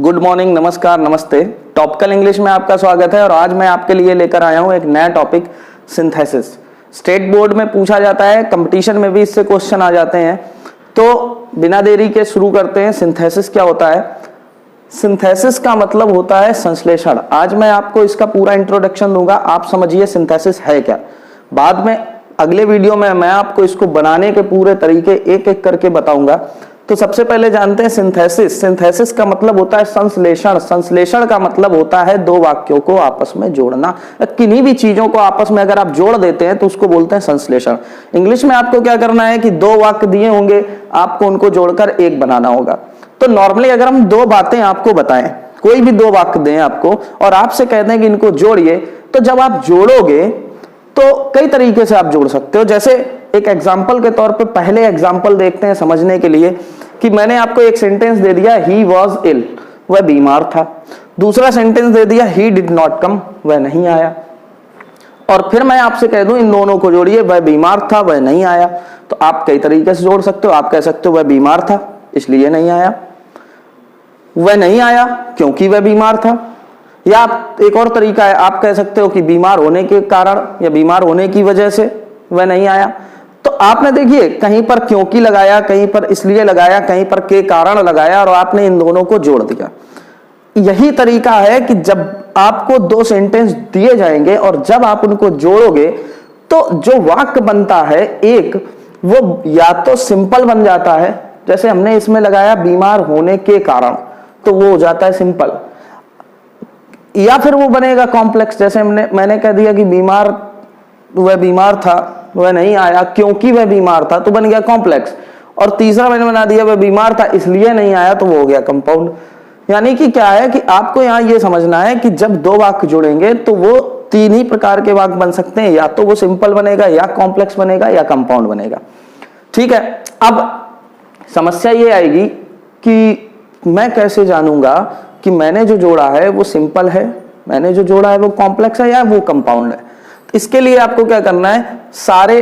Good morning, नमस्कार, नमस्ते। Topical English में आपका स्वागत है और आज मैं आपके लिए लेकर आया हूं एक नया टॉपिक, सिंथेसिस। स्टेट बोर्ड में पूछा जाता है, कंपटीशन में भी इससे क्वेश्चन आ जाते हैं। तो बिना देरी के शुरू करते हैं। सिंथेसिस क्या होता है? सिंथेसिस का मतलब होता है संश्लेषण। आज मैं आपको इसका पूरा इंट्रोडक्शन दूंगा, आप समझिए सिंथेसिस है क्या। बाद में अगले वीडियो में मैं आपको इसको बनाने के पूरे तरीके एक एक करके बताऊंगा। तो सबसे पहले जानते हैं सिंथेसिस। सिंथेसिस का मतलब होता है संश्लेषण। संश्लेषण का मतलब होता है दो वाक्यों को आपस में जोड़ना। किन्हीं भी चीजों को आपस में अगर आप जोड़ देते हैं तो उसको बोलते हैं संश्लेषण। इंग्लिश में आपको क्या करना है कि दो वाक्य दिए होंगे, आपको उनको जोड़कर एक बनाना होगा। तो नॉर्मली अगर हम दो बातें आपको बताएं, कोई भी दो वाक्य दें आपको और आपसे कहते हैं कि इनको जोड़िए, तो जब आप जोड़ोगे तो कई तरीके से आप जोड़ सकते हो। जैसे एक एग्जाम्पल के तौर पे पहले एग्जाम्पल देखते हैं समझने के लिए कि मैंने आपको एक सेंटेंस दे दिया, ही वॉज इल, वह बीमार था। दूसरा सेंटेंस दे दिया, ही डिड नॉट कम, वह नहीं आया। और फिर मैं आपसे कह दूं इन दोनों को जोड़िए, वह बीमार था, वह नहीं आया। तो आप कई तरीके से जोड़ सकते हो। आप कह सकते हो वह बीमार था इसलिए नहीं आया, वह नहीं आया क्योंकि वह बीमार था। या आप एक और तरीका है, आप कह सकते हो कि बीमार होने के कारण या बीमार होने की वजह से वह नहीं आया। तो आपने देखिए कहीं पर क्योंकि लगाया, कहीं पर इसलिए लगाया, कहीं पर के कारण लगाया और आपने इन दोनों को जोड़ दिया। यही तरीका है कि जब आपको दो सेंटेंस दिए जाएंगे और जब आप उनको जोड़ोगे तो जो वाक्य बनता है एक, वो या तो सिंपल बन जाता है, जैसे हमने इसमें लगाया बीमार होने के कारण, तो वो हो जाता है सिंपल। या फिर वो बनेगा कॉम्प्लेक्स, जैसे मैंने कह दिया कि वह बीमार था, वह नहीं आया क्योंकि वह बीमार था, तो बन गया कॉम्प्लेक्स। और तीसरा मैंने बना दिया वह बीमार था इसलिए नहीं आया, तो वो हो गया कंपाउंड। यानी कि क्या है कि आपको यहां ये समझना है कि जब दो वाक्य जुड़ेंगे तो वो तीन ही प्रकार के वाक्य बन सकते हैं, या तो वो सिंपल बनेगा, या कॉम्प्लेक्स बनेगा, या कंपाउंड बनेगा। ठीक है, अब समस्या ये आएगी कि मैं कैसे जानूंगा कि मैंने जो जोड़ा है वो सिंपल है, मैंने जो जोड़ा है वो कॉम्प्लेक्स है, या वो कंपाउंड है। इसके लिए आपको क्या करना है, सारे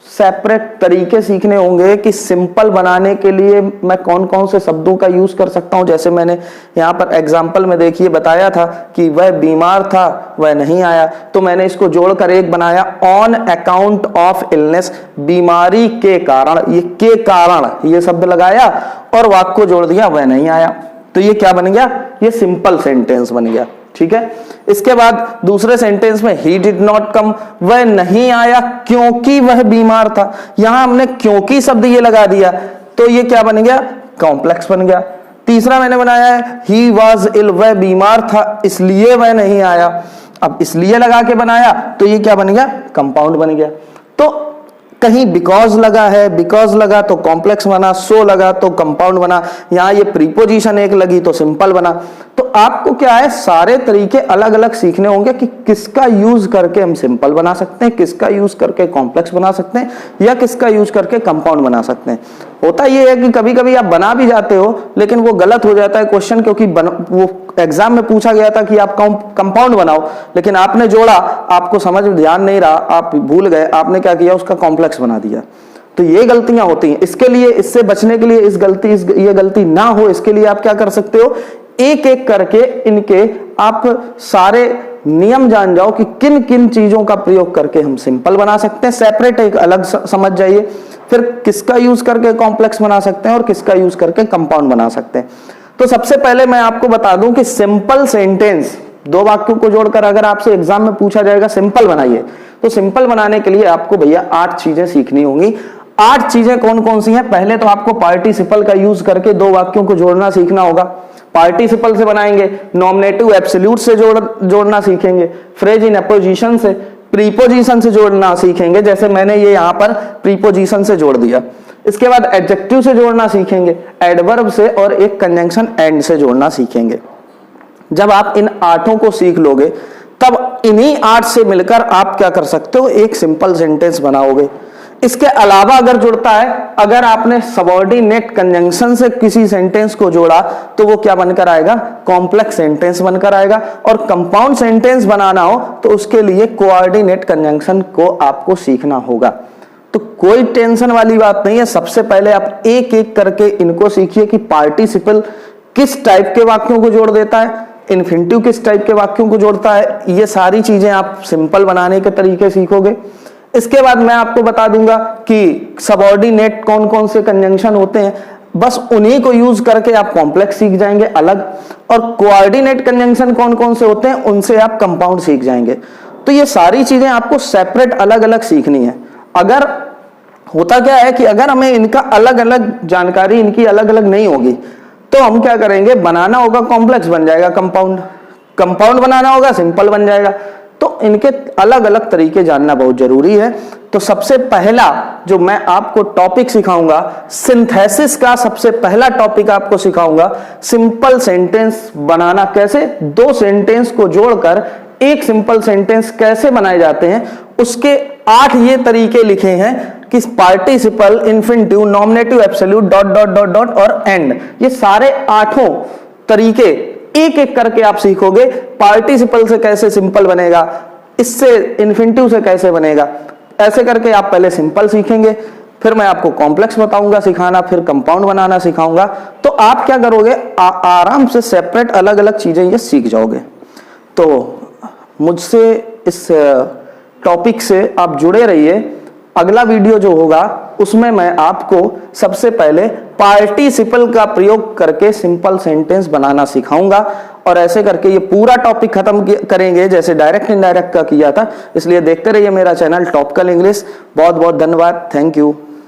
सेपरेट तरीके सीखने होंगे कि सिंपल बनाने के लिए मैं कौन कौन से शब्दों का यूज कर सकता हूं। जैसे मैंने यहां पर एग्जांपल में देखिए बताया था कि वह बीमार था, वह नहीं आया, तो मैंने इसको जोड़कर एक बनाया, ऑन अकाउंट ऑफ इलनेस, बीमारी के कारण। ये के कारण ये शब्द लगाया और वाक्य को जोड़ दिया, वह नहीं आया। तो ये क्या बन गया, ये सिंपल सेंटेंस बन गया। ठीक है, इसके बाद दूसरे सेंटेंस में ही डिड नॉट कम, वह नहीं आया क्योंकि वह बीमार था। यहां हमने क्योंकि शब्द ये लगा दिया, तो ये क्या बन गया, कॉम्प्लेक्स बन गया। तीसरा मैंने बनाया है ही वॉज इल, वह बीमार था इसलिए वह नहीं आया। अब इसलिए लगा के बनाया तो ये क्या बन गया, कंपाउंड बन गया। तो कहीं बिकॉज लगा है, बिकॉज लगा तो कॉम्प्लेक्स बना, सो लगा तो कंपाउंड बना, यहां ये प्रीपोजिशन एक लगी तो सिंपल बना। तो आपको क्या है, सारे तरीके अलग अलग सीखने होंगे कि किसका यूज करके हम सिंपल बना सकते हैं, किसका यूज करके कॉम्प्लेक्स बना सकते हैं, या किसका यूज करके कंपाउंड बना सकते हैं। होता यह है कि कभी कभी आप बना भी जाते हो लेकिन वो गलत हो जाता है क्वेश्चन, क्योंकि वो एग्जाम में पूछा गया था कि आप कंपाउंड बनाओ, लेकिन आपने जोड़ा, आपको समझ में ध्यान नहीं रहा, आप भूल गए, आपने क्या किया, उसका कॉम्प्लेक्स बना दिया। तो ये गलतियां होती हैं। इसके लिए, इससे बचने के लिए, ये गलती ना हो इसके लिए आप क्या कर सकते हो, एक एक करके इनके आप सारे नियम जान जाओ कि किन किन चीजों का प्रयोग करके हम सिंपल बना सकते हैं। सेपरेट एक अलग समझ जाइए, फिर किसका यूज करके कॉम्प्लेक्स बना सकते हैं और किसका यूज करके कंपाउंड बना सकते हैं। तो सबसे पहले मैं आपको बता दूं कि सिंपल सेंटेंस, दो वाक्यों को जोड़कर अगर आपसे एग्जाम में पूछा जाएगा सिंपल बनाइए, तो सिंपल बनाने के लिए आपको भैया 8 चीजें सीखनी होंगी। 8 चीजें कौन कौन सी हैं? पहले तो आपको पार्टिसिपल का यूज करके दो वाक्यों को जोड़ना सीखना होगा। पार्टिसिपल से बनाएंगे, नॉमिनेटिव एब्सोल्यूट से जोड़ना सीखेंगे, फ्रेज इन अपोजिशन से, प्रीपोजिशन से जोड़ना सीखेंगे, जैसे मैंने ये यहां पर प्रीपोजिशन से जोड़ दिया। इसके बाद एडजेक्टिव से जोड़ना सीखेंगे, एडवर्ब से, और एक कंजंक्शन एंड से जोड़ना सीखेंगे। जब आप इन 8 को सीख लोगे तब इन्हीं 8 से मिलकर आप क्या कर सकते हो, एक सिंपल सेंटेंस बनाओगे। इसके अलावा अगर जुड़ता है, अगर आपने सबऑर्डिनेट कंजंक्शन से किसी सेंटेंस को जोड़ा तो वो क्या बनकर आएगा, कॉम्प्लेक्स सेंटेंस बनकर आएगा। और कंपाउंड सेंटेंस बनाना हो तो उसके लिए कोऑर्डिनेट कंजंक्शन को आपको सीखना होगा। तो कोई टेंशन वाली बात नहीं है। सबसे पहले आप एक एक करके इनको सीखिए कि पार्टिसिपल किस टाइप के वाक्यों को जोड़ देता है, इन्फिनिटिव किस टाइप के वाक्यों को जोड़ता है, ये सारी चीजें आप सिंपल बनाने के तरीके सीखोगे। इसके बाद मैं आपको बता दूंगा कि सबऑर्डिनेट कौन कौन से कंजंक्शन होते हैं, बस उन्हीं को यूज करके आप कॉम्प्लेक्स सीख जाएंगे अलग, और कोऑर्डिनेट कंजंक्शन कौन कौन से होते हैं उनसे आप कंपाउंड सीख जाएंगे। तो ये सारी चीजें आपको सेपरेट अलग अलग सीखनी है। अगर होता क्या है कि अगर हमें इनका अलग अलग जानकारी इनकी अलग अलग नहीं होगी तो हम क्या करेंगे, बनाना होगा कॉम्प्लेक्स बन जाएगा कंपाउंड, कंपाउंड बनाना होगा सिंपल बन जाएगा। तो इनके अलग अलग तरीके जानना बहुत जरूरी है। तो सबसे पहला जो मैं आपको टॉपिक सिखाऊंगा सिंथेसिस का, सबसे पहला टॉपिक आपको सिखाऊंगा सिंपल सेंटेंस बनाना कैसे, दो सेंटेंस को जोड़कर एक सिंपल सेंटेंस कैसे बनाए जाते हैं। उसके 8 ये तरीके लिखे हैं कि participle, infinitive, nominative, absolute, dot dot dot dot और एंड, ये सारे 8 तरीके एक एक करके आप सीखोगे। पार्टिसिपल से कैसे सिंपल बनेगा, इससे इन्फिनिटिव से कैसे बनेगा, ऐसे करके आप पहले सिंपल सीखेंगे, फिर मैं आपको कॉम्प्लेक्स बताऊंगा सिखाना, फिर कंपाउंड बनाना सिखाऊंगा। तो आप क्या करोगे, आराम से सेपरेट अलग अलग चीजें ये सीख जाओगे। तो मुझसे इस टॉपिक से आप जुड़े रहिए। अगला वीडियो जो होगा उसमें मैं आपको सबसे पहले पार्टिसिपल का प्रयोग करके सिंपल सेंटेंस बनाना सिखाऊंगा, और ऐसे करके ये पूरा टॉपिक खत्म करेंगे जैसे डायरेक्ट इनडायरेक्ट का किया था। इसलिए देखते रहिए मेरा चैनल टॉपिकल इंग्लिश। बहुत बहुत धन्यवाद, थैंक यू।